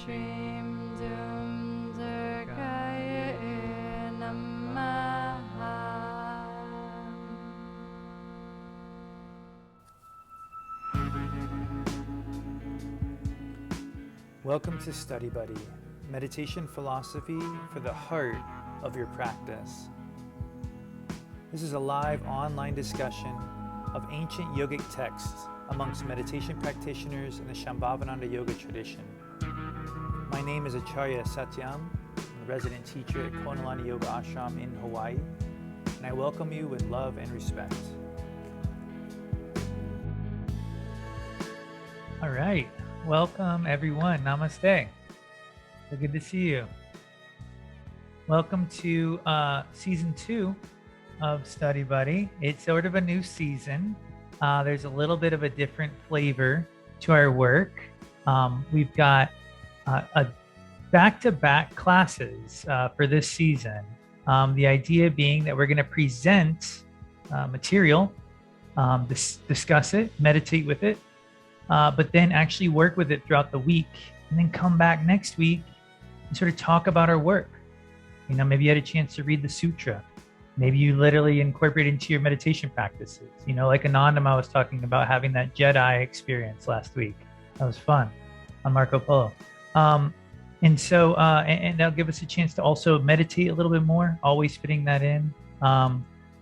Shrim Dum Durgaya Namaha. Welcome to Study Buddy, meditation philosophy for the heart of your practice. This is a live online discussion of ancient yogic texts amongst meditation practitioners in the Shambhavananda Yoga tradition. My name is Acharya Satyam. I'm a resident teacher at Konalani Yoga Ashram in Hawaii, and I welcome you with love and respect. All right. Welcome, everyone. Namaste. So good to see you. Welcome to season 2 of Study Buddy. It's sort of a new season. There's a little bit of a different flavor to our work. We've got a back-to-back classes for this season. The idea being that we're going to present material, discuss it, meditate with it, but then actually work with it throughout the week, and then come back next week and sort of talk about our work. You know, maybe you had a chance to read the Sutra. Maybe you literally incorporate it into your meditation practices. You know, like Anandama was talking about having that Jedi experience last week. That was fun on Marco Polo. And so that'll give us a chance to also meditate a little bit more, always fitting that in.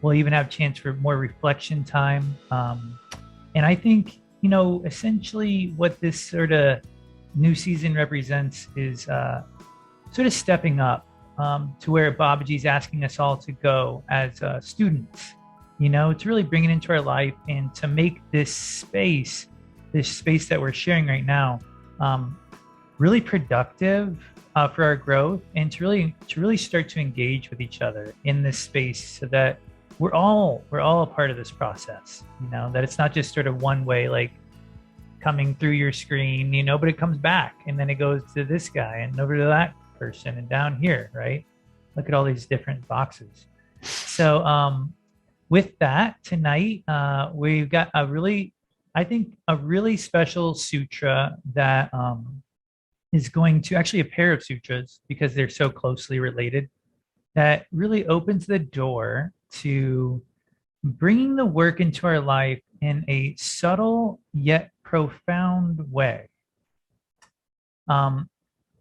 We'll even have a chance for more reflection time. And I think, you know, essentially what this sort of new season represents is sort of stepping up to where Babaji's asking us all to go as students, you know, to really bring it into our life and to make this space that we're sharing right now, really productive for our growth, and to really start to engage with each other in this space, so that we're all a part of this process, you know, that it's not just sort of one way, like coming through your screen, you know, but it comes back and then it goes to this guy and over to that person and down here, right? Look at all these different boxes. So with that, tonight we've got a really special sutra that is going to, actually a pair of sutras, because they're so closely related, that really opens the door to bringing the work into our life in a subtle yet profound way.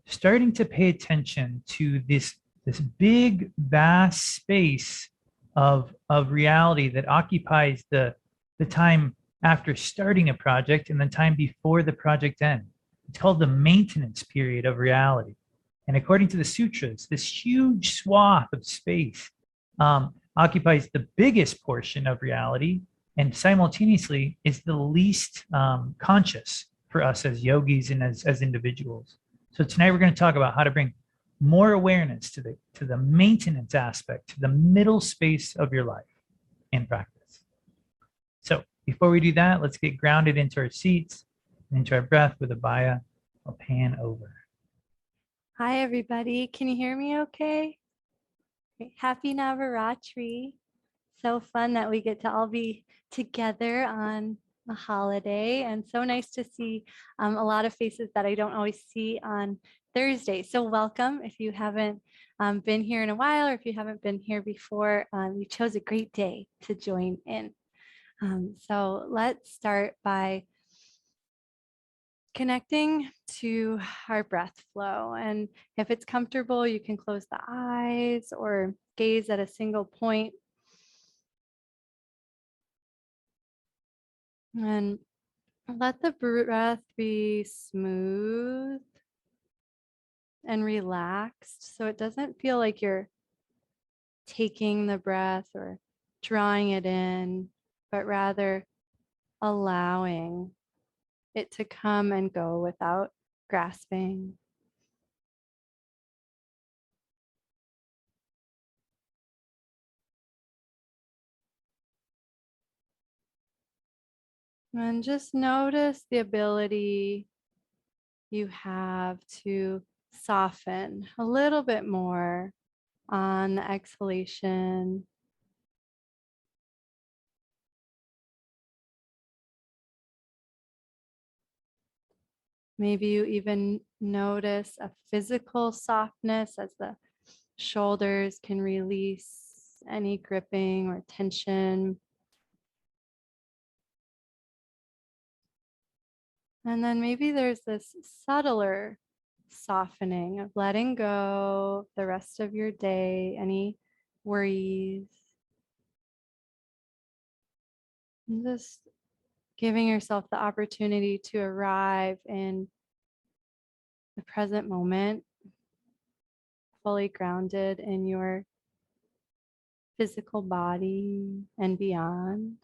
Starting to pay attention to this big, vast space of reality that occupies the time after starting a project and the time before the project ends. It's called the maintenance period of reality. And according to the Sutras, this huge swath of space occupies the biggest portion of reality, and simultaneously is the least conscious for us as yogis and as individuals. So tonight we're going to talk about how to bring more awareness to the maintenance aspect, to the middle space of your life in practice. So before we do that, let's get grounded into our seats and into our breath with Abhaya. I'll pan over. Hi, everybody. Can you hear me okay? Happy Navaratri. So fun that we get to all be together on a holiday, and so nice to see a lot of faces that I don't always see on Thursday. So welcome. If you haven't been here in a while, or if you haven't been here before, you chose a great day to join in. So let's start by connecting to our breath flow. And if it's comfortable, you can close the eyes or gaze at a single point. And let the breath be smooth and relaxed, so it doesn't feel like you're taking the breath or drawing it in, but rather allowing it to come and go without grasping. And just notice the ability you have to soften a little bit more on the exhalation. Maybe you even notice a physical softness as the shoulders can release any gripping or tension. And then maybe there's this subtler softening of letting go the rest of your day, any worries. And just giving yourself the opportunity to arrive in the present moment, fully grounded in your physical body and beyond.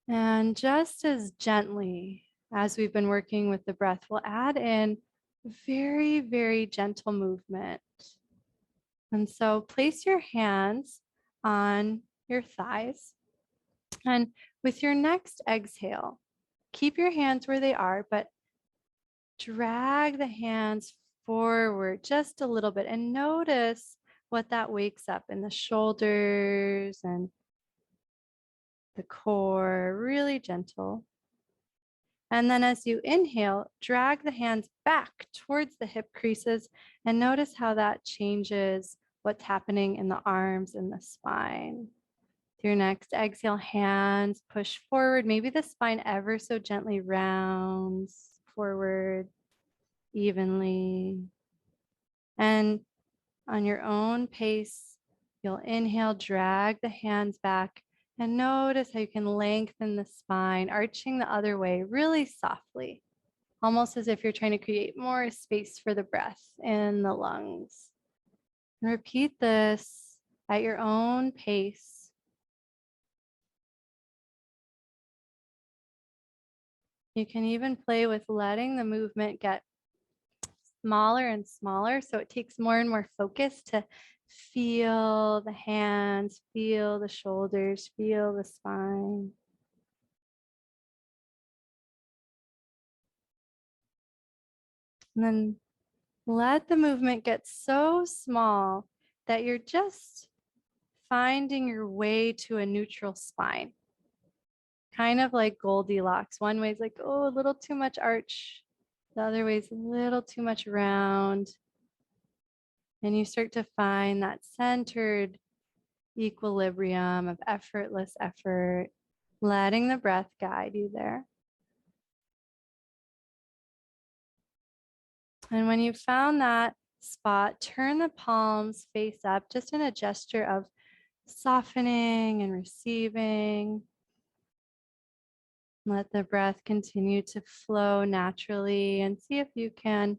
And just as gently as we've been working with the breath, we'll add in very, very gentle movement. And so place your hands on your thighs. And with your next exhale, keep your hands where they are, but drag the hands forward just a little bit and notice what that wakes up in the shoulders and the core, really gentle. And then as you inhale, drag the hands back towards the hip creases and notice how that changes what's happening in the arms and the spine. With your next exhale, hands push forward. Maybe the spine ever so gently rounds forward evenly. And on your own pace, you'll inhale, drag the hands back, and notice how you can lengthen the spine, arching the other way really softly, almost as if you're trying to create more space for the breath in the lungs. And repeat this at your own pace. You can even play with letting the movement get smaller and smaller, so it takes more and more focus to feel the hands, feel the shoulders, feel the spine. And then let the movement get so small that you're just finding your way to a neutral spine. Kind of like Goldilocks. One way is like, oh, a little too much arch. The other way is a little too much round. And you start to find that centered equilibrium of effortless effort, letting the breath guide you there. And when you found that spot, turn the palms face up, just in a gesture of softening and receiving. Let the breath continue to flow naturally and see if you can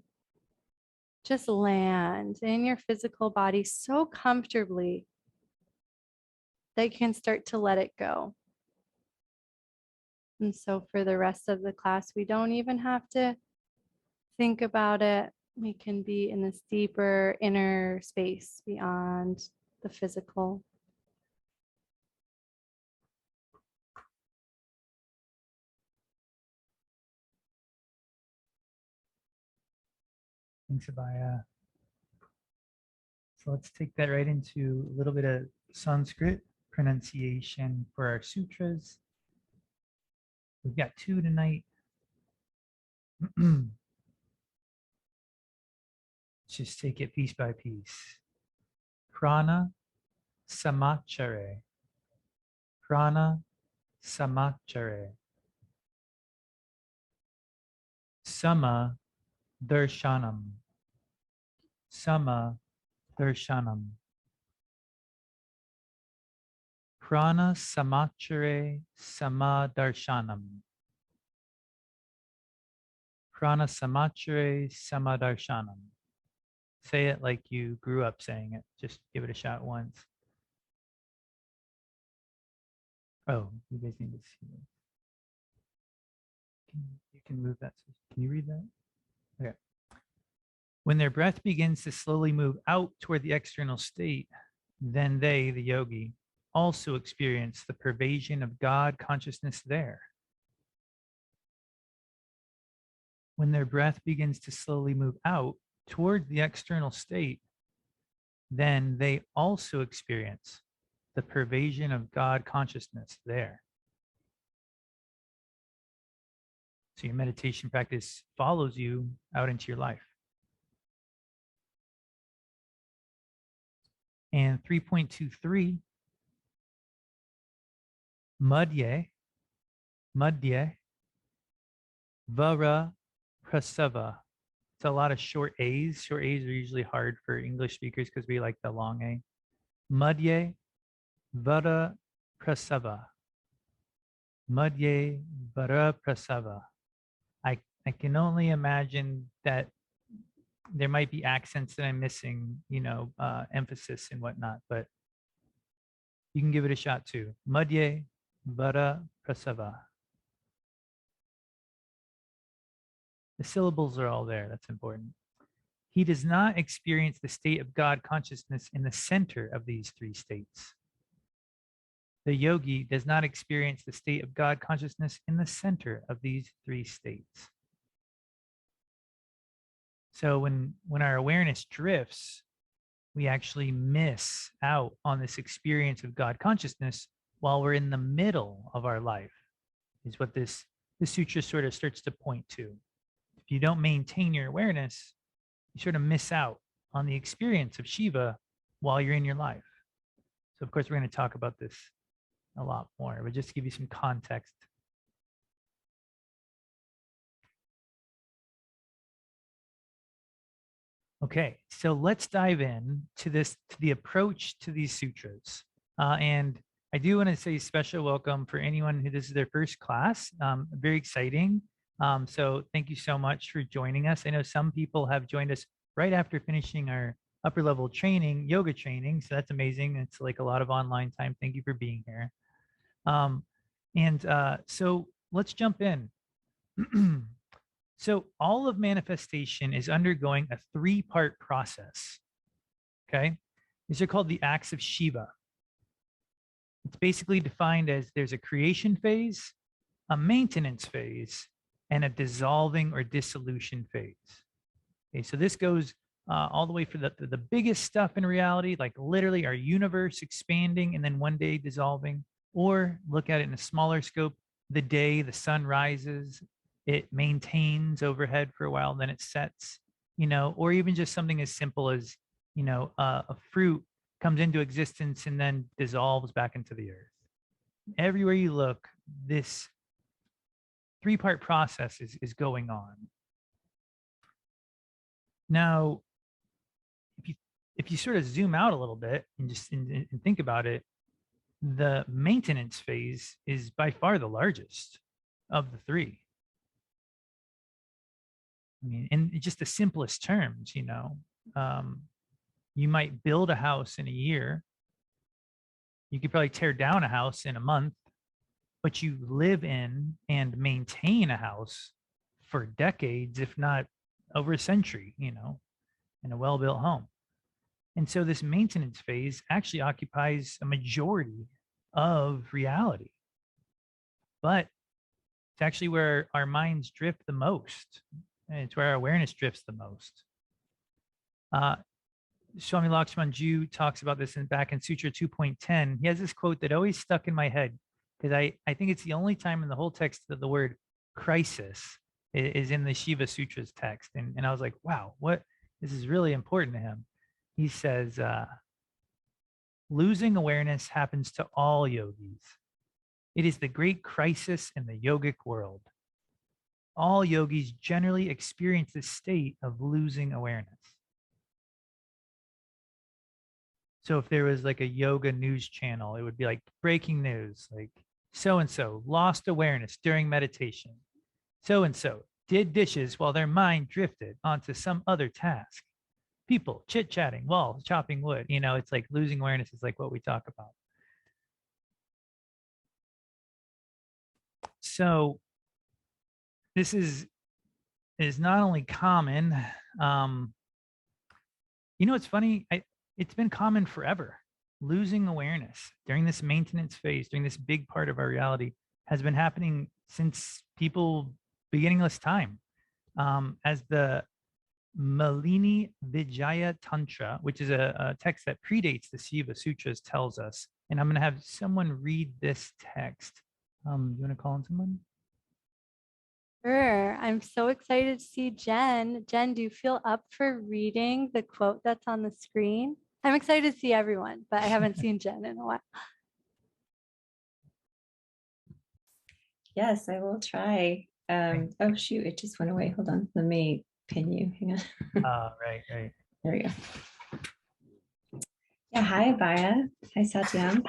just land in your physical body so comfortably that you can start to let it go. And so for the rest of the class, we don't even have to think about it. We can be in this deeper inner space beyond the physical. Thanks, Abaya. So let's take that right into a little bit of Sanskrit pronunciation for our sutras. We've got 2 tonight. Let's just take it piece by piece. Prāṇasamācāre. Prāṇasamācāre. Samadarśanam. Samadarśanam. Prāṇasamācāre samadarśanam. Prāṇasamācāre samadarśanam. Say it like you grew up saying it. Just give it a shot once. Oh, you guys need to see it. You can move that. Can you read that? Okay. When their breath begins to slowly move out toward the external state, then they, the yogi, also experience the pervasion of God consciousness there. When their breath begins to slowly move out toward the external state, then they also experience the pervasion of God consciousness there. So your meditation practice follows you out into your life. And 3.23, madhye, vara prasava. It's a lot of short A's. Short A's are usually hard for English speakers because we like the long A. Madhye vara prasava. Madhye vara prasava. I can only imagine that there might be accents that I'm missing, emphasis and whatnot, but you can give it a shot too. Madhye vara prasava. The syllables are all there. That's important. He does not experience the state of God consciousness in the center of these three states. The yogi does not experience the state of God consciousness in the center of these three states. So when our awareness drifts, we actually miss out on this experience of God consciousness while we're in the middle of our life, is what this sutra sort of starts to point to. If you don't maintain your awareness, you sort of miss out on the experience of Shiva while you're in your life. So of course, we're going to talk about this a lot more, but just to give you some context. Okay, so let's dive in to the approach to these sutras. And I do want to say special welcome for anyone who this is their first class. Very exciting. So thank you so much for joining us. I know some people have joined us right after finishing our upper level training, yoga training. So that's amazing. It's like a lot of online time. Thank you for being here. So let's jump in. So all of manifestation is undergoing a three-part process. Okay. These are called the Acts of Shiva. It's basically defined as there's a creation phase, a maintenance phase, and a dissolving or dissolution phase. Okay, so this goes all the way for the biggest stuff in reality, like literally our universe expanding and then one day dissolving, or look at it in a smaller scope, the day the sun rises, it maintains overhead for a while, then it sets, or even just something as simple as, a fruit comes into existence and then dissolves back into the earth. Everywhere you look, this three-part process is going on. Now, if you sort of zoom out a little bit and just and think about it, the maintenance phase is by far the largest of the three. I mean, in just the simplest terms, you might build a house in a year. You could probably tear down a house in a month, but you live in and maintain a house for decades, if not over a century, in a well-built home. And so this maintenance phase actually occupies a majority of reality. But it's actually where our minds drift the most. And it's where our awareness drifts the most. Swami Lakshmanju talks about this back in Sutra 2.10. He has this quote that always stuck in my head because I think it's the only time in the whole text that the word crisis is in the Shiva Sutras text. And I was like, wow, this is really important to him. He says, losing awareness happens to all yogis. It is the great crisis in the yogic world. All yogis generally experience this state of losing awareness. So if there was like a yoga news channel, it would be like breaking news, like so-and-so lost awareness during meditation. So-and-so did dishes while their mind drifted onto some other task. People chit-chatting while chopping wood. It's like losing awareness is like what we talk about. So this is not only common. It's funny. It's been common forever. Losing awareness during this maintenance phase, during this big part of our reality, has been happening since people beginningless time. As the Malini Vijaya Tantra, which is a text that predates the Shiva Sutras, tells us. And I'm going to have someone read this text. You want to call on someone? Sure. I'm so excited to see Jen. Jen, do you feel up for reading the quote that's on the screen? I'm excited to see everyone, but I haven't seen Jen in a while. Yes, I will try. Oh shoot, it just went away. Hold on. Let me pin you. Hang on. Right. There we go. Yeah, hi Abaya. Hi Satyam.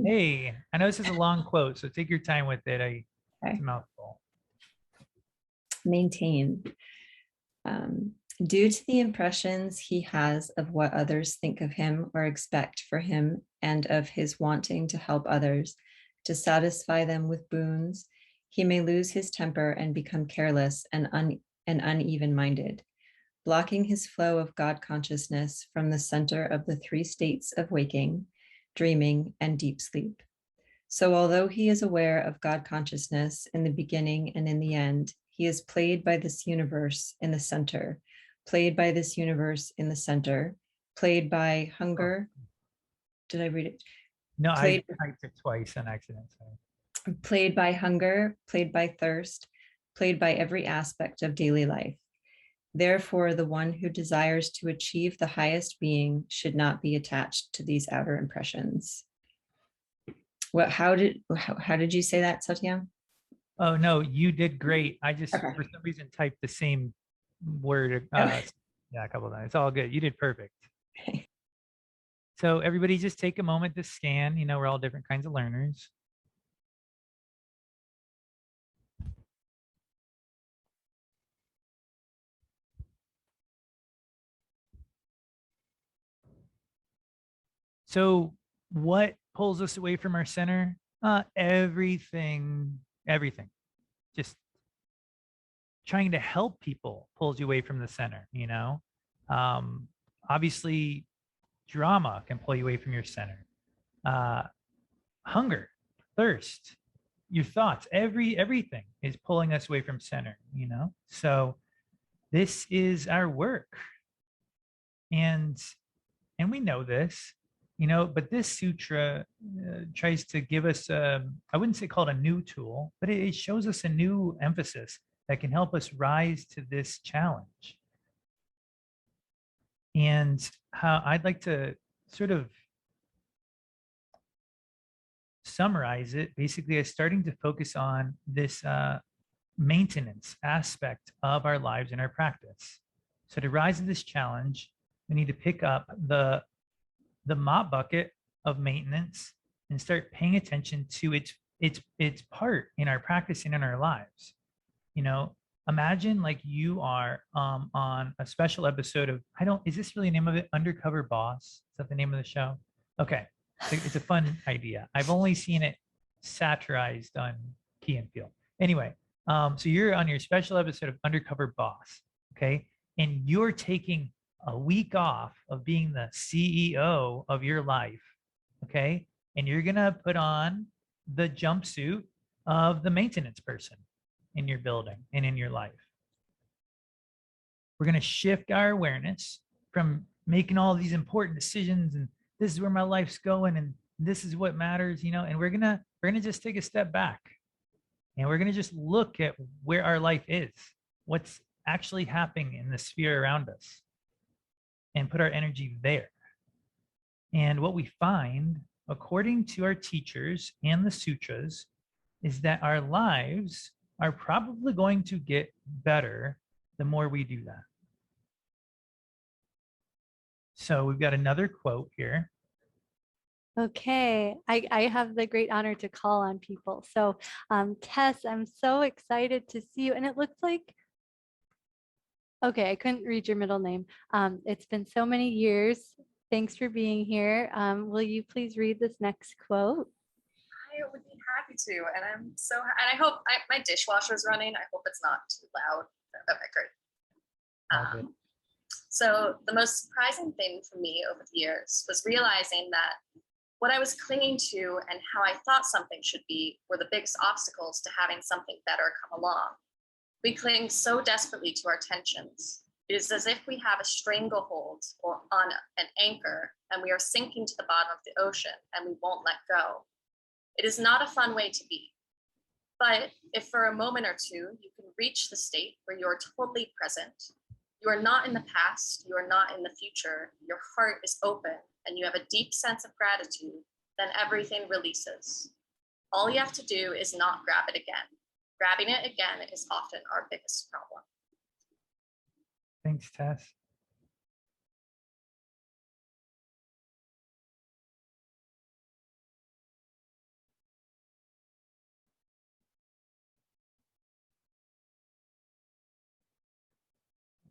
Hey, I know this is a long quote, so take your time with it. Okay. It's a mouthful. Maintain. Due to the impressions he has of what others think of him or expect for him, and of his wanting to help others, to satisfy them with boons, he may lose his temper and become careless and uneven-minded, blocking his flow of God consciousness from the center of the three states of waking, dreaming, and deep sleep. So although he is aware of God consciousness in the beginning and in the end, he is played by this universe in the center, played by this universe in the center, played by hunger. Did I read it? No, Played, I typed it twice on accident. Sorry. played by hunger, played by thirst, played by every aspect of daily life. Therefore, the one who desires to achieve the highest being should not be attached to these outer impressions. How did you say that, Satyam? Oh no, you did great. I just Okay. for some reason typed the same word. Okay. Yeah, a couple of times. It's all good. You did perfect. Okay. So everybody just take a moment to scan. You know, we're all different kinds of learners. So what pulls us away from our center? Everything. Just trying to help people pulls you away from the center, you know? Obviously, drama can pull you away from your center. Hunger, thirst, your thoughts, everything is pulling us away from center, you know? So this is our work. And we know this, you know, but this sutra tries to give us I wouldn't say called a new tool, but it shows us a new emphasis that can help us rise to this challenge. And how I'd like to sort of summarize it basically as starting to focus on this maintenance aspect of our lives and our practice. So to rise to this challenge, we need to pick up the mop bucket of maintenance and start paying attention to its part in our practice and in our lives. You know, imagine like you are on a special episode of, is this really the name of it? Undercover Boss? Is that the name of the show? Okay. It's a fun idea. I've only seen it satirized on Key and Peele. Anyway, so you're on your special episode of Undercover Boss, okay? And you're taking a week off of being the CEO of your life, okay? And you're gonna put on the jumpsuit of the maintenance person in your building and in your life. We're gonna shift our awareness from making all these important decisions and this is where my life's going and this is what matters, you know, and we're gonna just take a step back and we're gonna just look at where our life is, what's actually happening in the sphere around us, and put our energy there. And what we find, according to our teachers and the sutras, is that our lives are probably going to get better the more we do that. So we've got another quote here. Okay, I have the great honor to call on people. So Tess, I'm so excited to see you. And it looks like, okay, I couldn't read your middle name. It's been so many years. Thanks for being here. Will you please read this next quote? I would be happy to, and I hope my dishwasher's running. I hope it's not too loud. Okay, great. So the most surprising thing for me over the years was realizing that what I was clinging to and how I thought something should be were the biggest obstacles to having something better come along. We cling so desperately to our tensions. It is as if we have a stranglehold or on an anchor and we are sinking to the bottom of the ocean and we won't let go. It is not a fun way to be. But if for a moment or two you can reach the state where you are totally present. You are not in the past, you are not in the future. Your heart is open and you have a deep sense of gratitude, then everything releases. All you have to do is not grab it again. Grabbing it again is often our biggest problem. Thanks, Tess.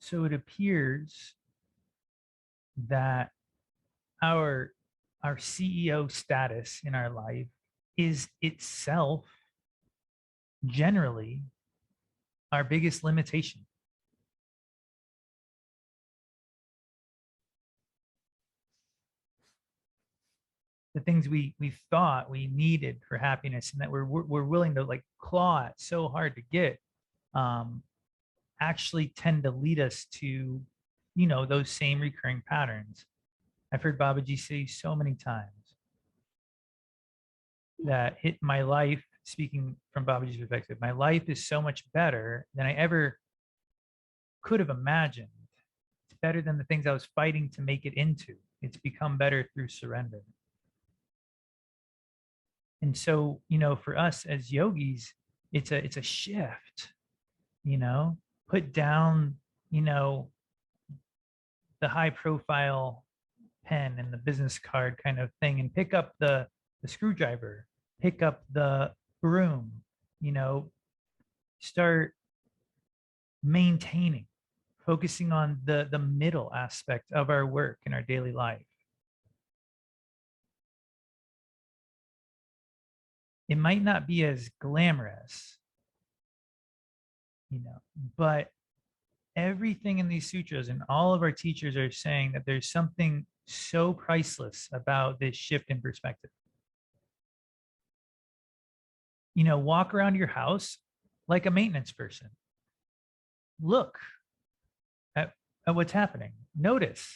So it appears that our CEO status in our life is itself generally our biggest limitation. The things we thought we needed for happiness and that we're willing to like claw at so hard to get, actually tend to lead us to, you know, those same recurring patterns. I've heard Babaji say so many times that my life, speaking from Babaji's perspective, my life is so much better than I ever could have imagined. It's better than the things I was fighting to make it into. It's become better through surrender. And so, you know, for us as yogis, it's a shift, you know, put down, you know, the high profile pen and the business card kind of thing and pick up the screwdriver, pick up the broom, you know, start maintaining, focusing on the middle aspect of our work in our daily life. It might not be as glamorous, you know, but everything in these sutras and all of our teachers are saying that there's something so priceless about this shift in perspective. You know, walk around your house like a maintenance person. Look at what's happening. Notice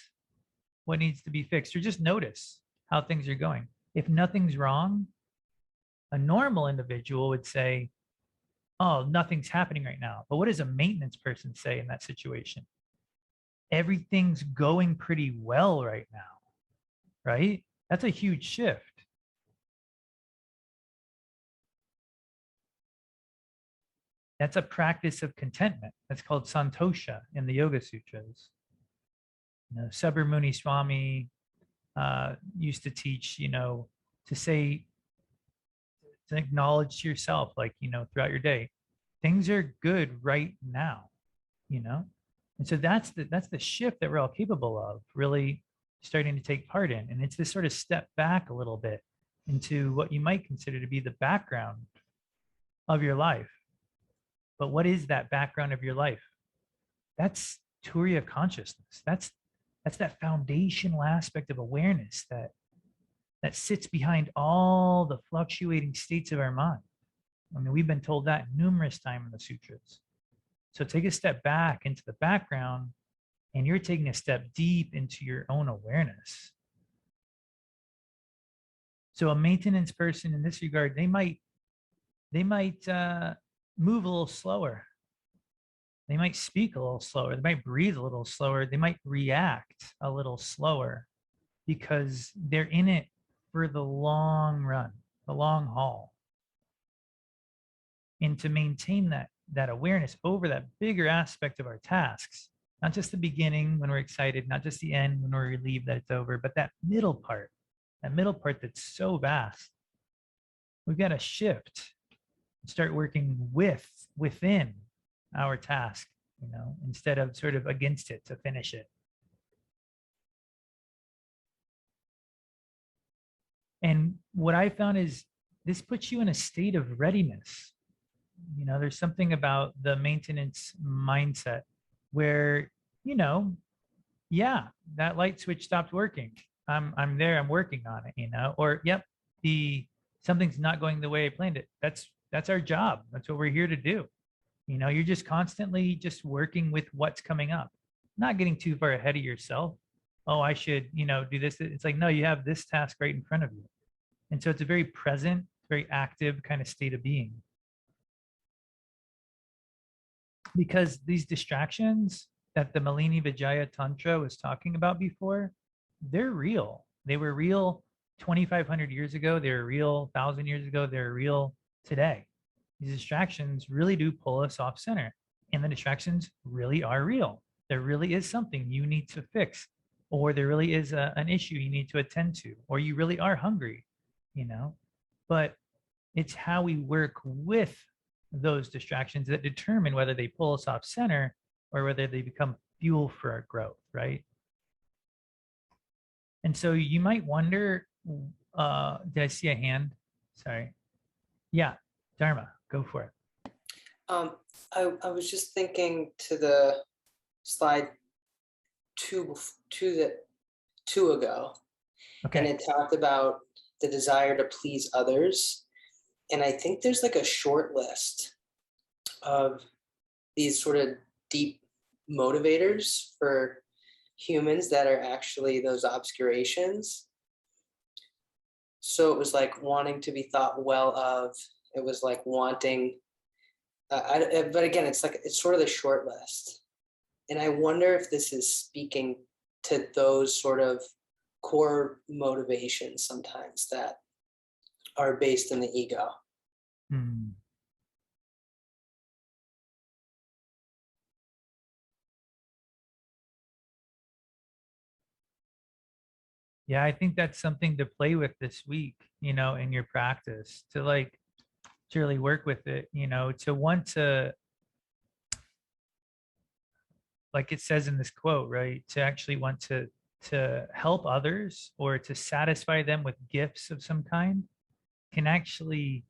what needs to be fixed, or just notice how things are going. If nothing's wrong, a normal individual would say, oh, nothing's happening right now. But what does a maintenance person say in that situation? Everything's going pretty well right now, right? That's a huge shift. That's a practice of contentment. That's called santosha in the Yoga Sutras. You know, Subramuni Swami used to teach, you know, to say, to acknowledge to yourself, like, you know, throughout your day, things are good right now, you know? And so that's the shift that we're all capable of really starting to take part in. And it's this sort of step back a little bit into what you might consider to be the background of your life. But what is that background of your life? That's Turiya of consciousness. That's that foundational aspect of awareness that sits behind all the fluctuating states of our mind. I mean, we've been told that numerous times in the sutras. So take a step back into the background and you're taking a step deep into your own awareness. So a maintenance person in this regard, they might move a little slower. They might speak a little slower. They might breathe a little slower. They might react a little slower because they're in it for the long run, the long haul. And to maintain that awareness over that bigger aspect of our tasks, not just the beginning when we're excited, not just the end when we're relieved that it's over, but that middle part that's so vast. We've got to shift, start working within our task, you know, instead of sort of against it to finish it. And what I found is this puts you in a state of readiness. You know, there's something about the maintenance mindset where, you know, yeah, that light switch stopped working. I'm there, I'm working on it, you know, or yep, something's not going the way I planned it. That's our job. That's what we're here to do. You know, you're just constantly just working with what's coming up, not getting too far ahead of yourself. Oh, I should, you know, do this. It's like, no, you have this task right in front of you. And so it's a very present, very active kind of state of being. because these distractions that the Malini Vijaya Tantra was talking about before, they're real. They were real 2,500 years ago. They were real 1,000 years ago. They're real today. These distractions really do pull us off center, and the distractions really are real. There really is something you need to fix, or there really is an issue you need to attend to, or you really are hungry, you know. But it's how we work with those distractions that determine whether they pull us off center or whether they become fuel for our growth, right? And so you might wonder, did I see a hand? Sorry. Yeah, Dharma, go for it. I was just thinking to the slide two ago, Okay. and it talked about the desire to please others. And I think there's like a short list of these sort of deep motivators for humans that are actually those obscurations. So it was like wanting to be thought well of. It was like wanting, but again, it's sort of the short list. And I wonder if this is speaking to those sort of core motivations sometimes that are based in the ego. Hmm. Yeah, I think that's something to play with this week, you know, in your practice, to really work with it, you know, to want to, like it says in this quote, right, to actually want to help others or to satisfy them with gifts of some kind can actually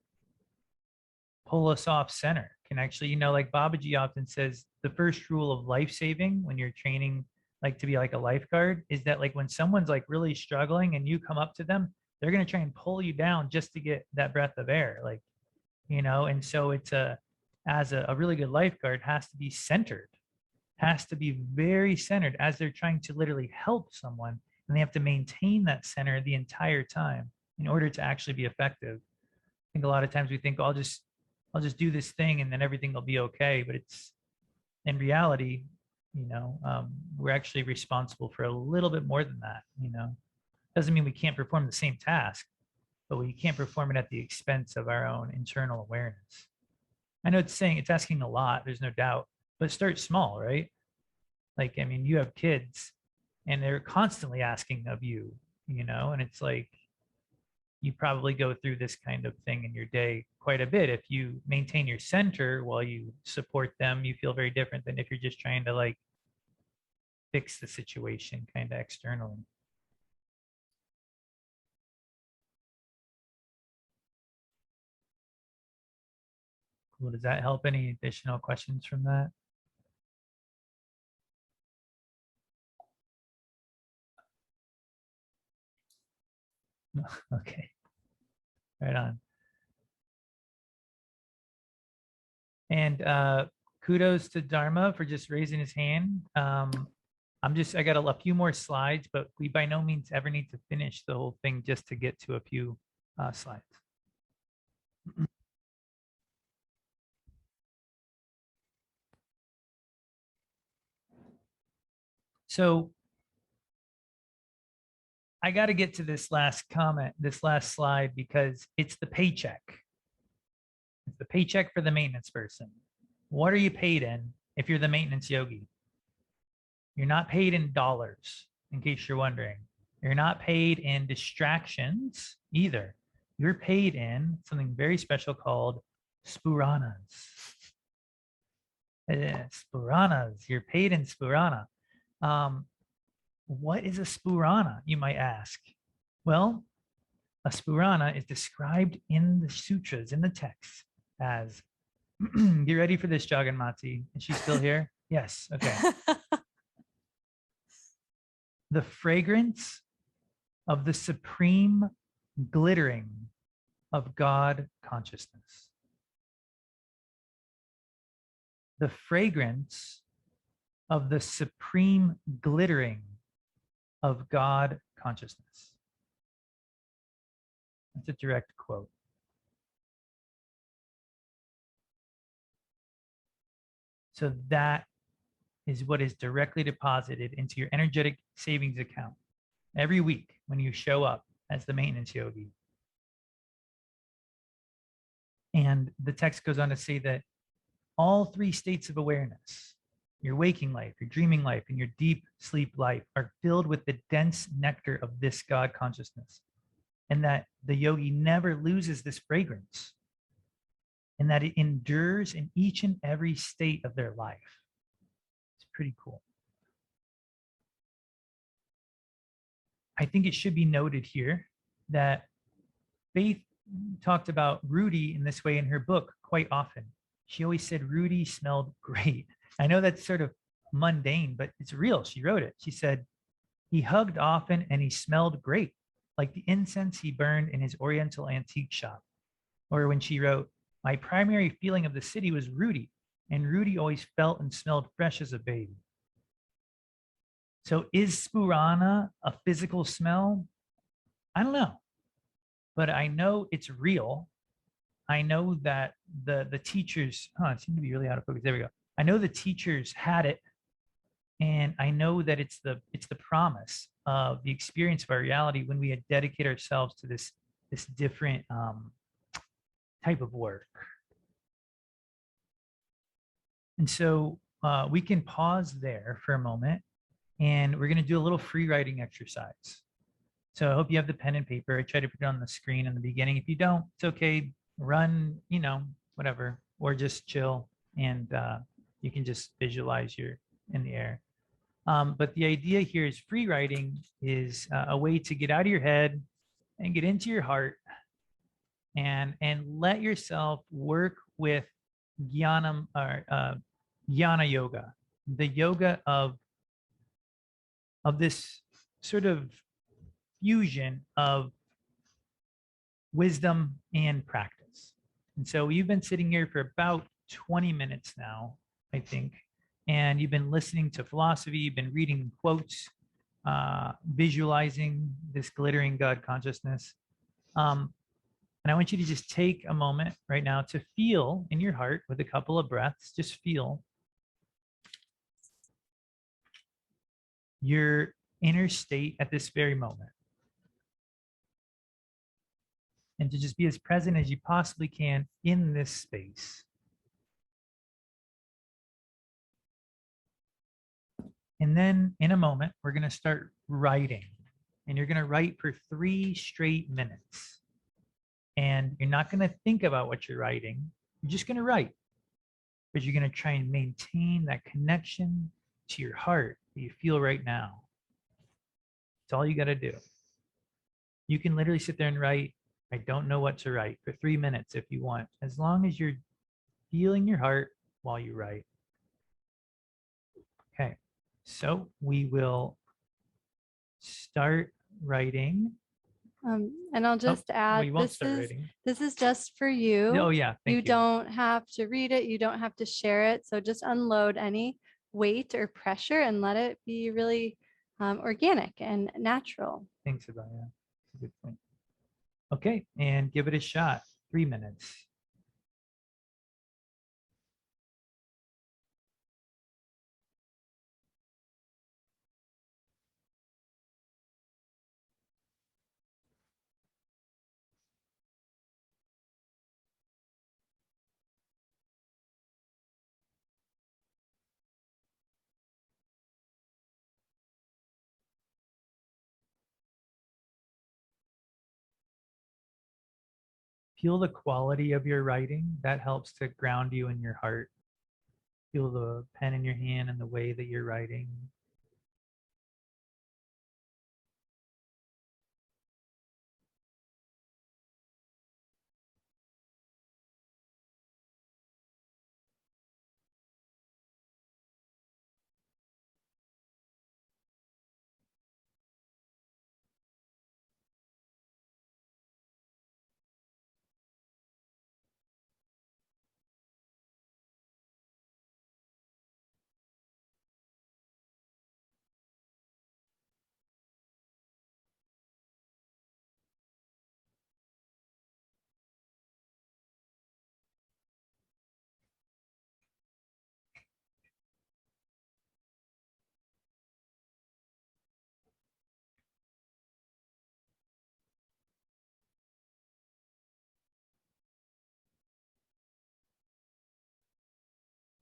pull us off center, can actually, you know, like Babaji often says, the first rule of life saving when you're training like to be like a lifeguard is that like when someone's like really struggling and you come up to them, they're going to try and pull you down just to get that breath of air, like, you know. And so it's as a really good lifeguard has to be centered, has to be very centered as they're trying to literally help someone, and they have to maintain that center the entire time in order to actually be effective. I think a lot of times we think, I'll just do this thing and then everything will be okay. But it's in reality, you know, we're actually responsible for a little bit more than that, you know. Doesn't mean we can't perform the same task, but we can't perform it at the expense of our own internal awareness. I know it's asking a lot, there's no doubt, but start small, right? Like, I mean, you have kids and they're constantly asking of you, you know, and it's like, you probably go through this kind of thing in your day quite a bit. If you maintain your center while you support them, you feel very different than if you're just trying to like fix the situation kind of externally. Cool. Does that help? Any additional questions from that? Okay. Right on. And kudos to Dharma for just raising his hand. I got a few more slides, but we by no means ever need to finish the whole thing just to get to a few slides. So I got to get to this last comment, this last slide, because it's the paycheck. It's the paycheck for the maintenance person. What are you paid in if you're the maintenance yogi? You're not paid in dollars, in case you're wondering. You're not paid in distractions either. You're paid in something very special called Sphuranas. Sphuranas. You're paid in Sphurana. What is a Sphurana, you might ask? Well, a Sphurana is described in the Sutras, in the text, as, get ready for this, Jaganmati. Is she still here? Yes, okay. The fragrance of the supreme glittering of God consciousness. The fragrance of the supreme glittering of God consciousness. That's a direct quote. So that is what is directly deposited into your energetic savings account every week when you show up as the maintenance yogi. And the text goes on to say that all three states of awareness, your waking life, your dreaming life, and your deep sleep life, are filled with the dense nectar of this God consciousness. And that the yogi never loses this fragrance, and that it endures in each and every state of their life. It's pretty cool. I think it should be noted here that Faith talked about Rudy in this way in her book quite often. She always said Rudy smelled great. I know that's sort of mundane, but it's real. She wrote it. She said, he hugged often and he smelled great, like the incense he burned in his Oriental antique shop. Or when she wrote, my primary feeling of the city was Rudy, and Rudy always felt and smelled fresh as a baby. So is Sphurana a physical smell? I don't know, but I know it's real. I know that the teachers, it seemed to be really out of focus. There we go. I know the teachers had it, and I know that it's the promise of the experience of our reality when we dedicate ourselves to this different type of work. And so we can pause there for a moment, and we're going to do a little free writing exercise. So I hope you have the pen and paper. I try to put it on the screen in the beginning. If you don't, it's okay. Run, whatever, or just chill, and you can just visualize you're in the air. But the idea here is free writing is a way to get out of your head and get into your heart, and let yourself work with jnana yoga, the yoga of this sort of fusion of wisdom and practice. And so you've been sitting here for about 20 minutes now, I think, and you've been listening to philosophy, you've been reading quotes, visualizing this glittering God consciousness. And I want you to just take a moment right now to feel in your heart with a couple of breaths, just feel your inner state at this very moment. And to just be as present as you possibly can in this space. And then in a moment, we're going to start writing. And you're going to write for 3 straight minutes. And you're not going to think about what you're writing. You're just going to write. But you're going to try and maintain that connection to your heart that you feel right now. It's all you got to do. You can literally sit there and write, I don't know what to write, for 3 minutes if you want, as long as you're feeling your heart while you write. Okay, so we will start writing. And I'll just add, you won't start writing. This is just for you. Oh yeah, thank you. You don't have to read it. You don't have to share it. So just unload any weight or pressure and let it be really organic and natural. Thanks, Abaya. That's a good point. Okay, and give it a shot. 3 minutes. Feel the quality of your writing. That helps to ground you in your heart. Feel the pen in your hand and the way that you're writing.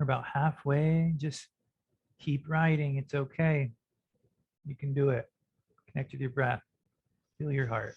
We're about halfway. Just keep writing. It's okay. You can do it. Connect with your breath. Feel your heart.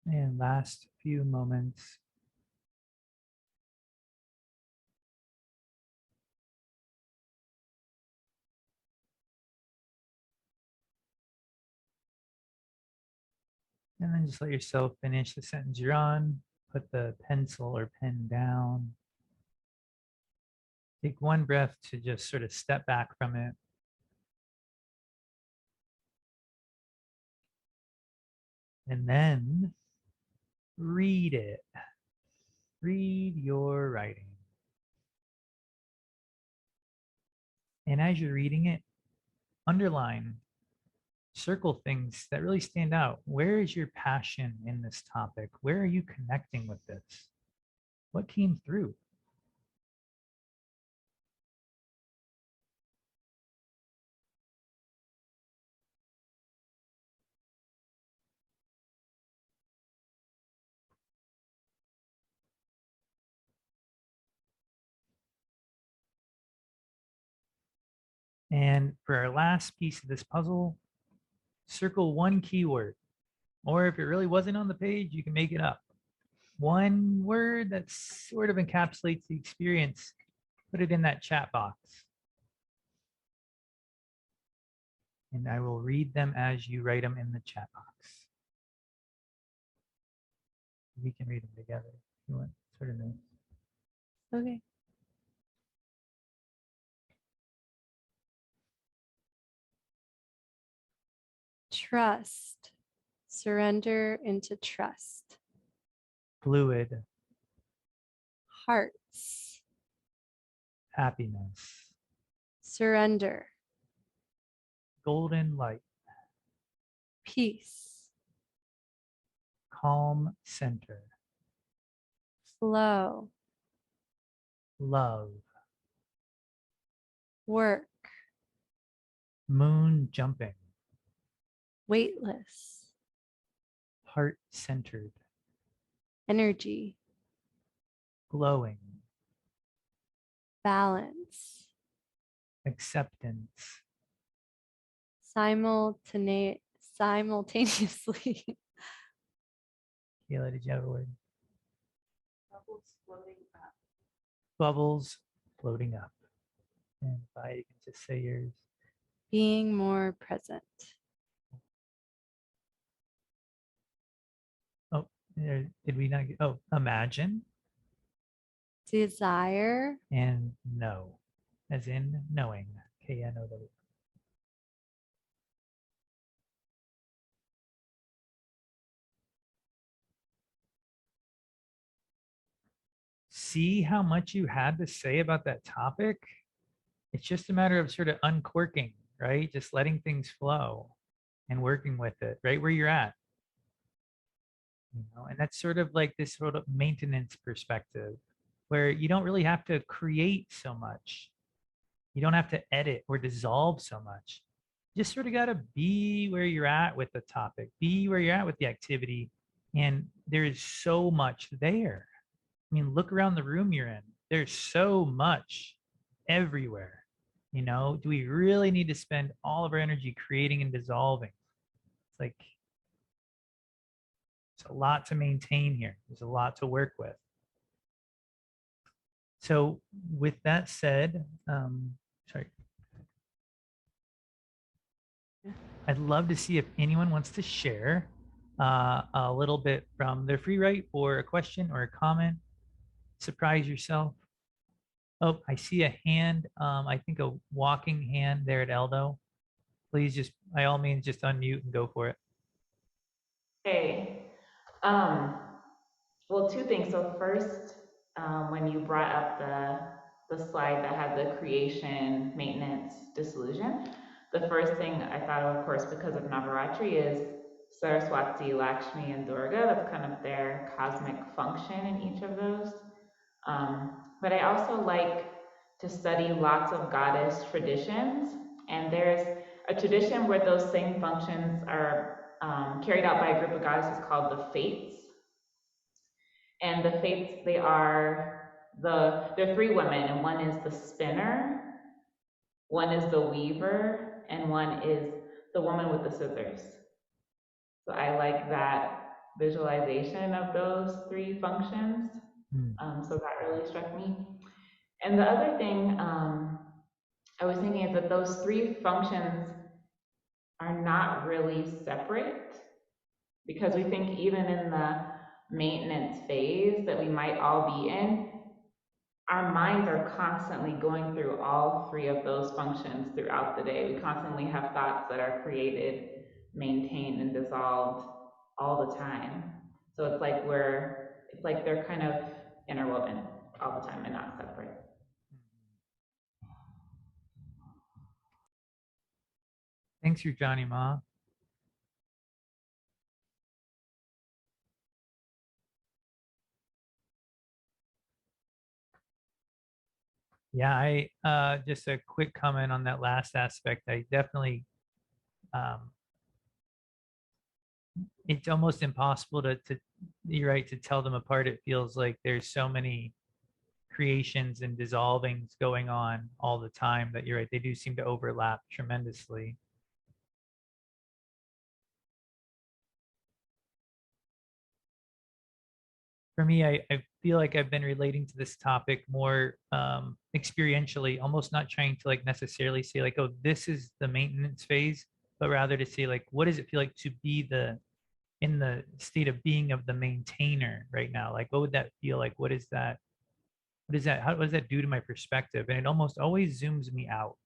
And last few moments. And then just let yourself finish the sentence you're on. Put the pencil or pen down. Take one breath to just sort of step back from it. And then read it. Read your writing. And as you're reading it, underline, circle things that really stand out. Where is your passion in this topic? Where are you connecting with this? What came through? And for our last piece of this puzzle, circle one keyword. Or if it really wasn't on the page, you can make it up. One word that sort of encapsulates the experience. Put it in that chat box. And I will read them as you write them in the chat box. We can read them together if you want. Sort of nice. Okay. Trust. Surrender into trust. Fluid, Hearts. happiness, Surrender. golden light, Peace. calm center, Flow. love, Work. moon jumping, Weightless. heart centered, Energy. glowing, Balance. acceptance, Simultaneously. Kayla, did you have a word? Bubbles floating up. Bubbles floating up. And Vi, you can just say yours. Being more present. Oh, did we not get, oh, imagine Desire. and know, as in knowing, K-N-O-W. See how much you had to say about that topic? It's just a matter of sort of uncorking, right? Just letting things flow and working with it right where you're at. You know, and that's sort of like this sort of maintenance perspective where you don't really have to create so much. You don't have to edit or dissolve so much. You just sort of got to be where you're at with the topic, be where you're at with the activity. And there is so much there. I mean, look around the room you're in. There's so much everywhere. You know, do we really need to spend all of our energy creating and dissolving? It's like, it's a lot to maintain here. There's a lot to work with. So with that said, sorry, I'd love to see if anyone wants to share a little bit from their free write, or a question or a comment. Surprise yourself. Oh, I see a hand. I think a walking hand there at Eldo. Please just, by all means, just unmute and go for it. Hey, well, two things. So first, when you brought up the slide that had the creation, maintenance, dissolution, the first thing I thought of course, because of Navaratri, is Saraswati, Lakshmi, and Durga. That's kind of their cosmic function in each of those. But I also like to study lots of goddess traditions, and there's a tradition where those same functions are carried out by a group of goddesses called the Fates. And the Fates, they're three women, and one is the spinner, one is the weaver, and one is the woman with the scissors. So I like that visualization of those three functions. So that really struck me. And the other thing I was thinking is that those three functions are not really separate, because we think even in the maintenance phase that we might all be in, our minds are constantly going through all three of those functions throughout the day. We constantly have thoughts that are created, maintained, and dissolved all the time. So it's like they're kind of interwoven all the time and not separate. Thanks, you, Johnny Ma. Yeah, I just a quick comment on that last aspect. I definitely, it's almost impossible to you're right, to tell them apart. It feels like there's so many creations and dissolvings going on all the time that you're right, they do seem to overlap tremendously. For me, I feel like I've been relating to this topic more experientially, almost not trying to like necessarily say like, oh, this is the maintenance phase, but rather to say like, what does it feel like to be in the state of being of the maintainer right now? Like, what would that feel like? What is that? What does that do to my perspective? And it almost always zooms me out.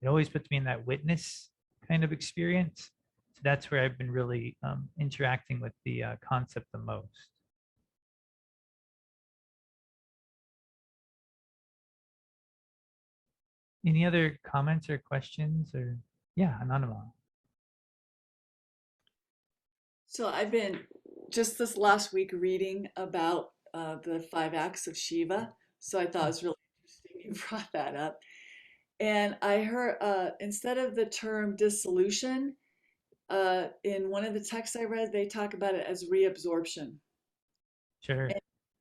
It always puts me in that witness kind of experience. So that's where I've been really interacting with the concept the most. Any other comments or questions? Or yeah, Anandama. So I've been just this last week reading about the 5 acts of Shiva. So I thought it was really interesting you brought that up. And I heard instead of the term dissolution, in one of the texts I read, they talk about it as reabsorption. Sure. And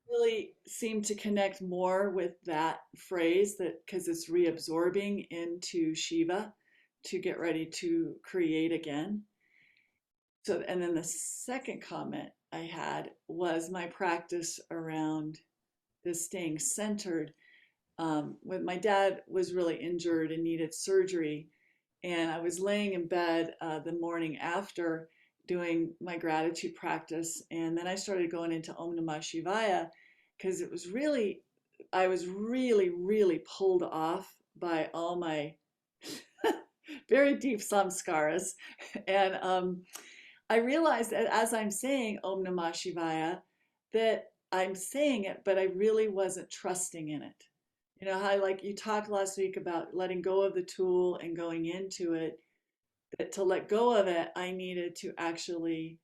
really seemed to connect more with that phrase, that because it's reabsorbing into Shiva to get ready to create again. So, and then the second comment I had was my practice around this staying centered. When my dad was really injured and needed surgery, and I was laying in bed the morning after doing my gratitude practice, and then I started going into Om Namah Shivaya, because it was really, I was really, really pulled off by all my very deep samskaras. And I realized that as I'm saying Om Namah Shivaya, that I'm saying it, but I really wasn't trusting in it. You know how like you talked last week about letting go of the tool and going into it, that to let go of it, I needed to actually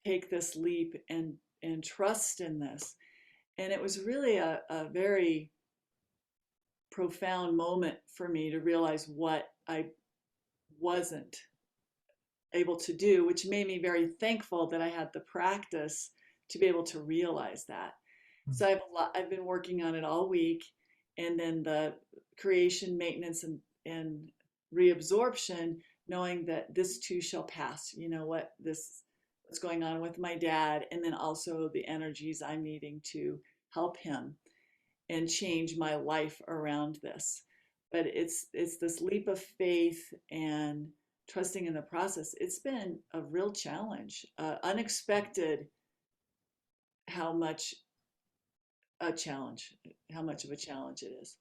take this leap and trust in this. And it was really a very profound moment for me to realize what I wasn't able to do, which made me very thankful that I had the practice to be able to realize that. So I've been working on it all week, and then the creation, maintenance, and reabsorption, knowing that this too shall pass. You know what's going on with my dad, and then also the energies I'm needing to help him. and change my life around this. But it's this leap of faith and trusting in the process. It's been a real challenge, unexpected how much of a challenge it is.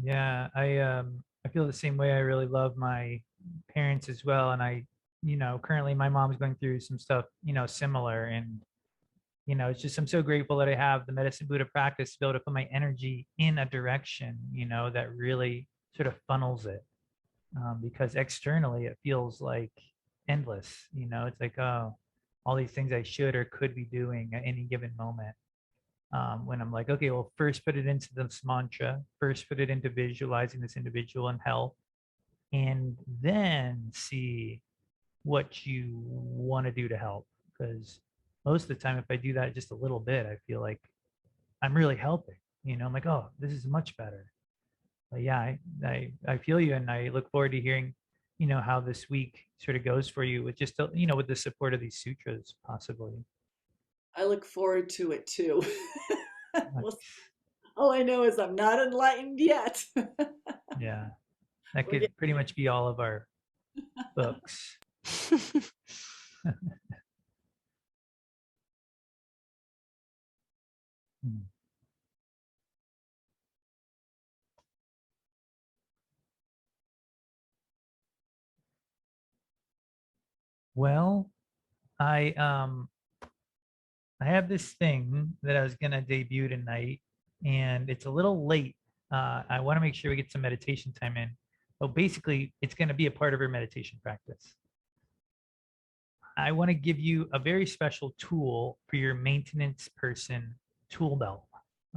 Yeah, I feel the same way. I really love my parents as well, and currently my mom's going through some stuff, similar, and it's just I'm so grateful that I have the medicine Buddha practice to be able to put my energy in a direction, that really sort of funnels it, because externally it feels like endless. It's like, oh, all these things I should or could be doing at any given moment. When I'm like, okay, well, first put it into this mantra, first put it into visualizing this individual in health, and then see what you want to do to help. Because most of the time, if I do that just a little bit, I feel like I'm really helping. I'm like, oh, this is much better. But yeah, I feel you, and I look forward to hearing, how this week sort of goes for you with just, with the support of these sutras, possibly. I look forward to it too. All I know is I'm not enlightened yet. Yeah, that could pretty much be all of our books. Well, I have this thing that I was gonna debut tonight, and it's a little late. I want to make sure we get some meditation time in. But basically, it's going to be a part of our meditation practice. I want to give you a very special tool for your maintenance person tool belt.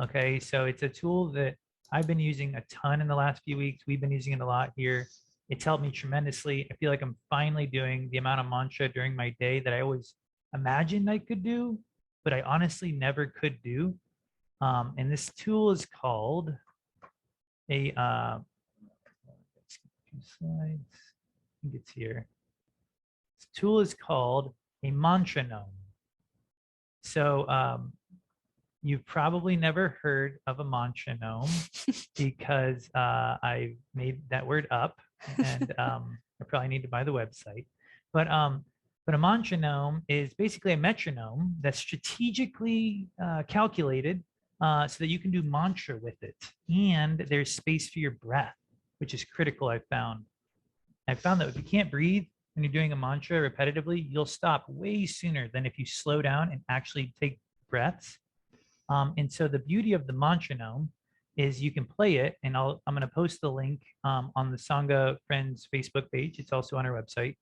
Okay, so it's a tool that I've been using a ton in the last few weeks. We've been using it a lot here. It's helped me tremendously. I feel like I'm finally doing the amount of mantra during my day that I always imagined I could do, but I honestly never could do. And this tool is called a, slides, I think it's here. This tool is called a mantra gnome. So you've probably never heard of a mantra gnome because I made that word up, and I probably need to buy the website. But a mantra gnome is basically a metronome that's strategically calculated so that you can do mantra with it, and there's space for your breath, which is critical. I found that if you can't breathe when you're doing a mantra repetitively, you'll stop way sooner than if you slow down and actually take breaths. And so the beauty of the mantra gnome is you can play it, and I'm going to post the link on the Sangha Friends Facebook page. It's also on our website,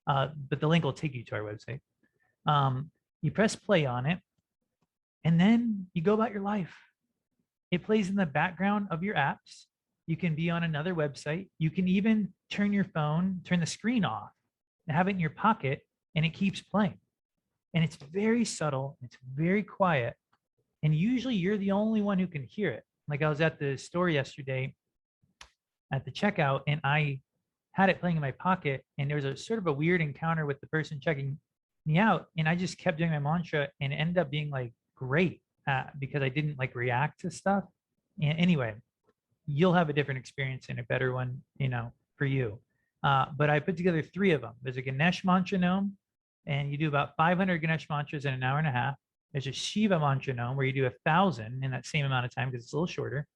but the link will take you to our website. You press play on it, and then you go about your life. It plays in the background of your apps. You can be on another website. You can even turn the screen off and have it in your pocket, and it keeps playing. And it's very subtle. It's very quiet. And usually you're the only one who can hear it. Like I was at the store yesterday at the checkout, and I had it playing in my pocket, and there was a sort of a weird encounter with the person checking me out. And I just kept doing my mantra, and it ended up being like great because I didn't like react to stuff. And anyway, you'll have a different experience and a better one, for you. But I put together 3 of them. There's a Ganesh mantra gnome, and you do about 500 Ganesh mantras in an hour and a half. There's a Shiva mantra gnome where you do 1,000 in that same amount of time because it's a little shorter.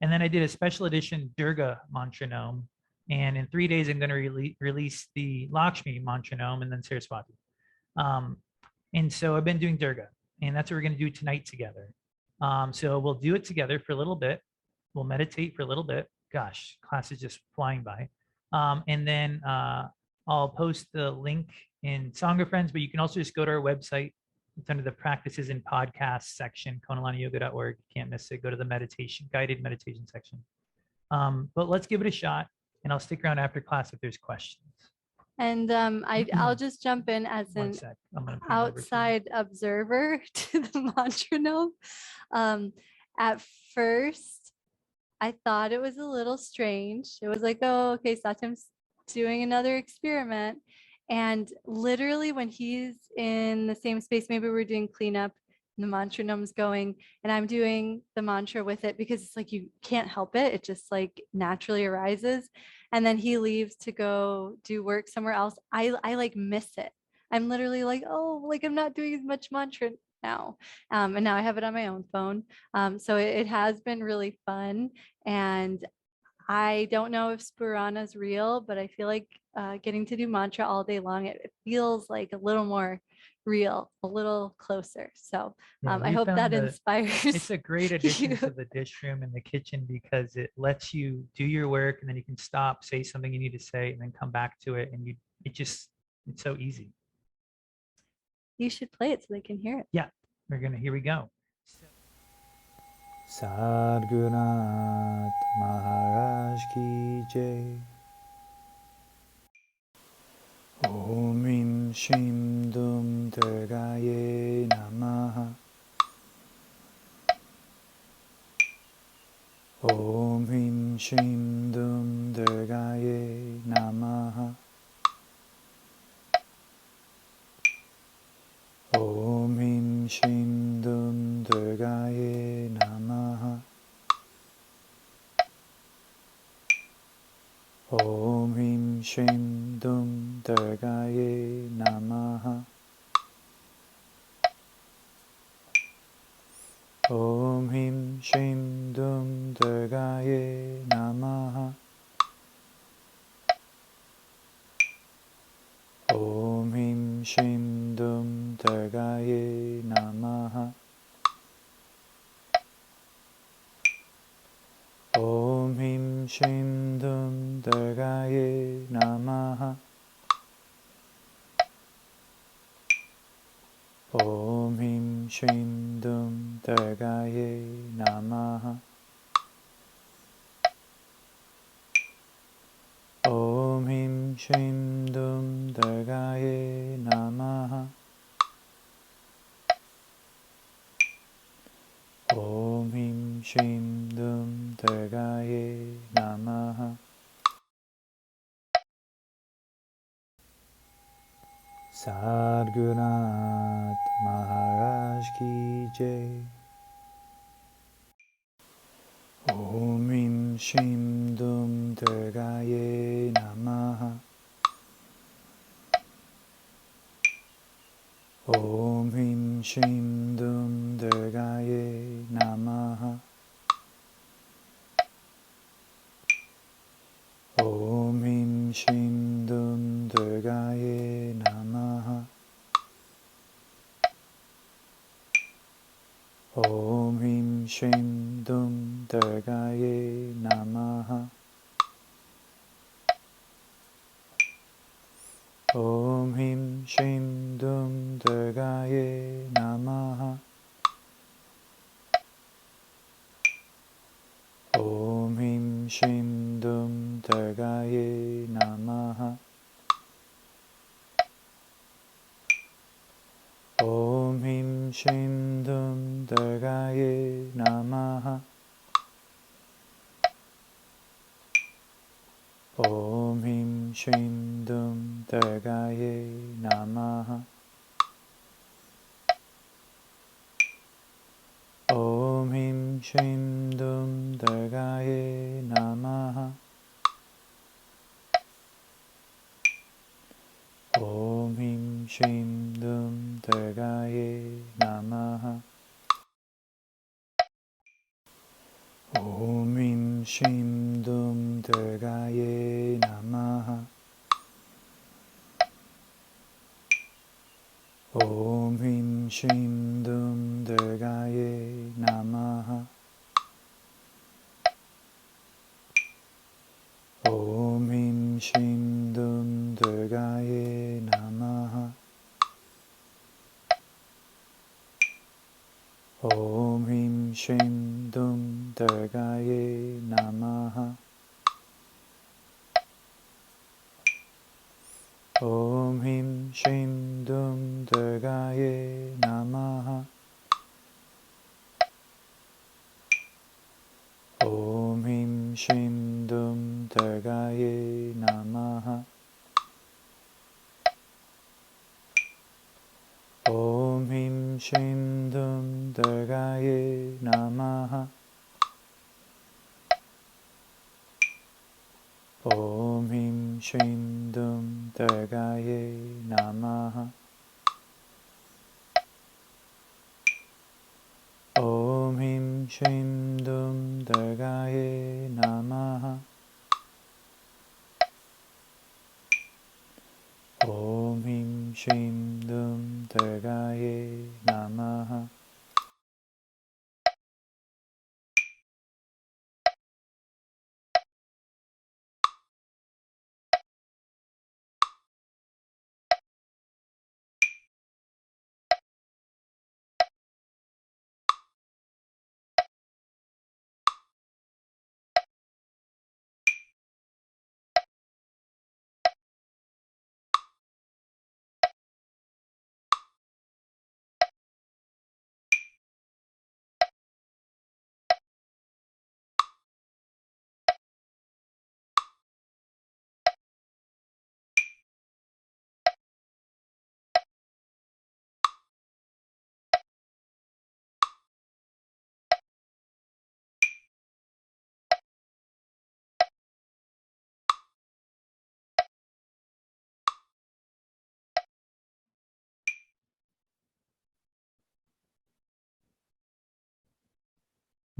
And then I did a special edition Durga mantra gnome. And in 3 days, I'm going to release the Lakshmi mantra gnome and then Saraswati. And so I've been doing Durga, and that's what we're going to do tonight together. So we'll do it together for a little bit. We'll meditate for a little bit. Gosh, class is just flying by. And then I'll post the link in Sangha Friends, but you can also just go to our website. It's under the practices and podcasts section, konalaniyoga.org. You can't miss it. Go to the guided meditation section. But let's give it a shot, and I'll stick around after class if there's questions. And I'll just jump in as an outside observer to the mantra gnome. At first, I thought it was a little strange. It was like, oh, okay, Satyam's doing another experiment. And literally when he's in the same space, maybe we're doing cleanup the mantra num's going, and I'm doing the mantra with it because it's like you can't help it. It just like naturally arises. And then he leaves to go do work somewhere else. I like miss it. I'm literally like, oh, like I'm not doing as much mantra now. And now I have it on my own phone. So it has been really fun. And I don't know if Sphurana is real, but I feel like getting to do mantra all day long, it feels like a little more real, a little closer. So Yeah, I we hope that found inspires it's a great addition you. to the dish room and the kitchen because it lets you do your work and then you can stop, say something you need to say, and then come back to it. And it's so easy. You should play it so they can hear it. Yeah, here we go. Sadhgunath Maharaj Ki Jai. Om Him Shim Dum Durgaye Namaha. Om Him Shim Dum Durgaye Namaha. Om Him Shim Dum Durgaye Namaha. Om Him Shim Dum Durgaye Namaha. Om Him Shim Dum Durgaye Namaha. Om Him Shim Dum Durgaye Namaha. Om Him Shim Dum Durgaye Namaha. Om Him Shim Dum Durgaye Namaha. Om Him Shim Dum Durgaye Namaha. Om Him Shim Dum Durgaye Namaha. Sadhgunath Maharaj Ki Jai. Om Him Shim Dum Durgaye Namaha. Om Him Shim Dum Durgaye Namaha. Om Him Shim Dum Durgaye Namaha. Om Him Shim Dum Durgaye Namaha. Om Him Shim Dum Durgaye Namaha. Om Him Shim Dum Durgaye Namaha. Om Him Shim Dum Durgaye Namaha. Om Him Shim Dum Durgaye Namaha. Om Him Shim Dum Durgaye Namaha. Om Him Shim Dum Durgaye Namaha. Om Him Shim Dum Durgaye Namaha. Om Him Shim Dum Durgaye Namaha. Om Him Shim Dum Durgaye Namaha. Om Him Shim Dum Durgaye Namaha. Om Him Shim Dum Durgaye Namaha. Om Him Shim Dum Durgaye Namaha. Om Him Shim Dum Durgaye Namaha. Om Him Shrim Dum Durgaye Namaha. Om Him Shrim Dum Durgaye Namaha. Om Him Shrim Dum Durgaye Namaha.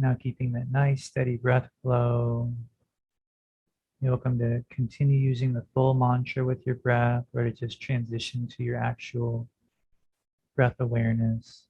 Now keeping that nice steady breath flow. You're welcome to continue using the full mantra with your breath or to just transition to your actual breath awareness.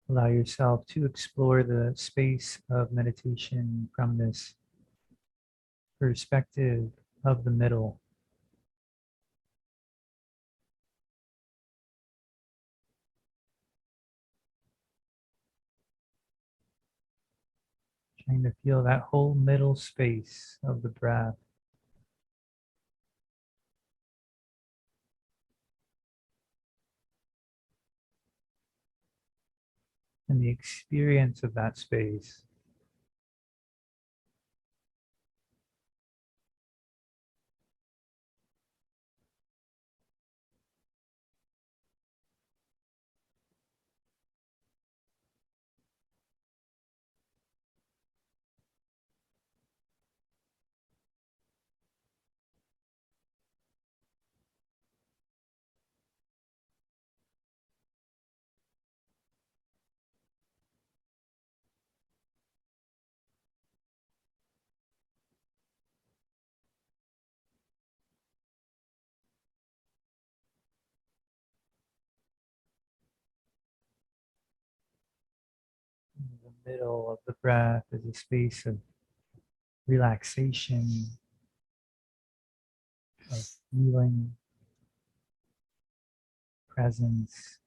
Allow yourself to explore the space of meditation from this perspective of the middle. Trying to feel that whole middle space of the breath. And the experience of that space. The middle of the breath is a space of relaxation, of feeling, presence.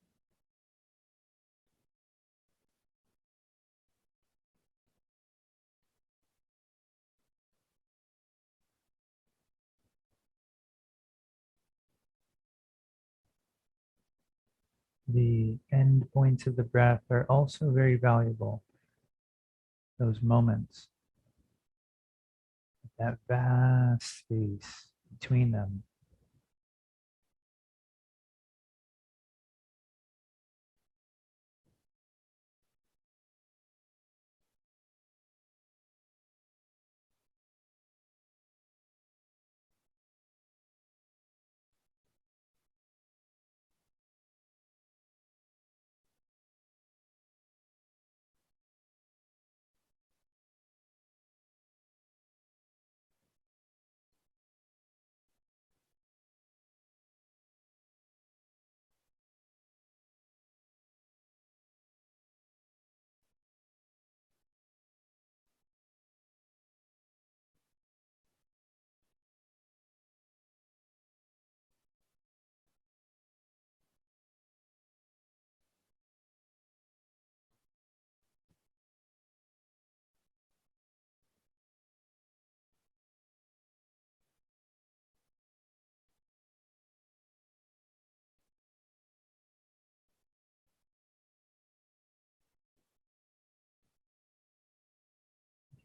The end points of the breath are also very valuable. Those moments, that vast space between them.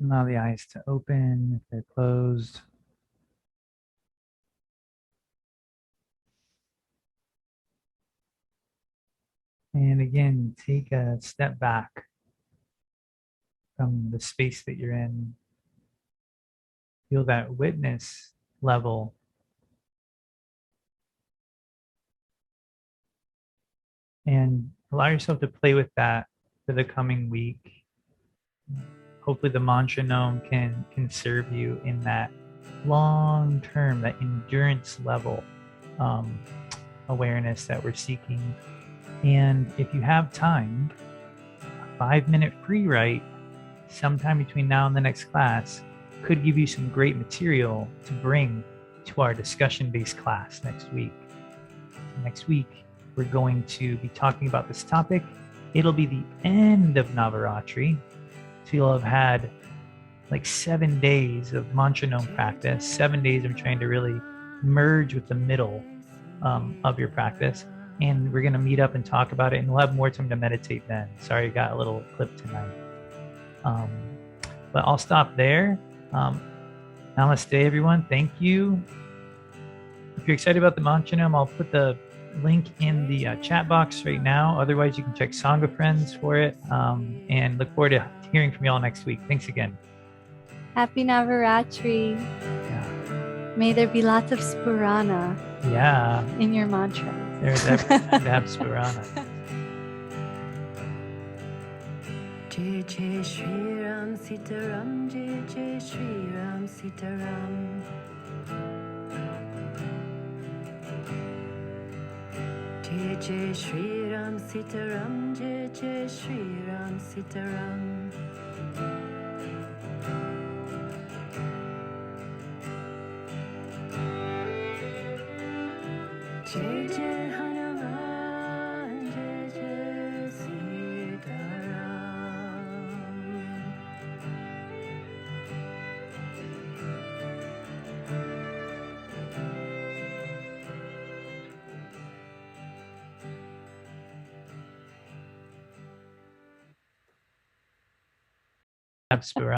Allow the eyes to open if they're closed. And again, take a step back from the space that you're in. Feel that witness level. And allow yourself to play with that for the coming week. Hopefully the mantra Gnome can serve you in that long term, that endurance level awareness that we're seeking. And if you have time, a 5-minute free write sometime between now and the next class could give you some great material to bring to our discussion-based class next week. Next week, we're going to be talking about this topic. It'll be the end of Navaratri. So you'll have had like 7 days of mantra Gnome practice, 7 days of trying to really merge with the middle of your practice. And we're going to meet up and talk about it, and we'll have more time to meditate then. Sorry, I got a little clip tonight. But I'll stop there. Namaste, everyone. Thank you. If you're excited about the mantra Gnome, I'll put the link in the chat box right now. Otherwise, you can check Sangha Friends for it. And look forward to hearing from you all next week. Thanks again. Happy Navaratri. Yeah. May there be lots of Sphurana Yeah. in your mantra. There's everything to have Sphurana. Jai Jai Shri Ram Sitaram, Jai Jai Shri Ram Sitaram. Jai Jai Shri Ram Sitaram, Jai Jai Shri Ram Sitaram. Jai Jai Hanuman, Jai Jai Sitaram. Have Sphurana.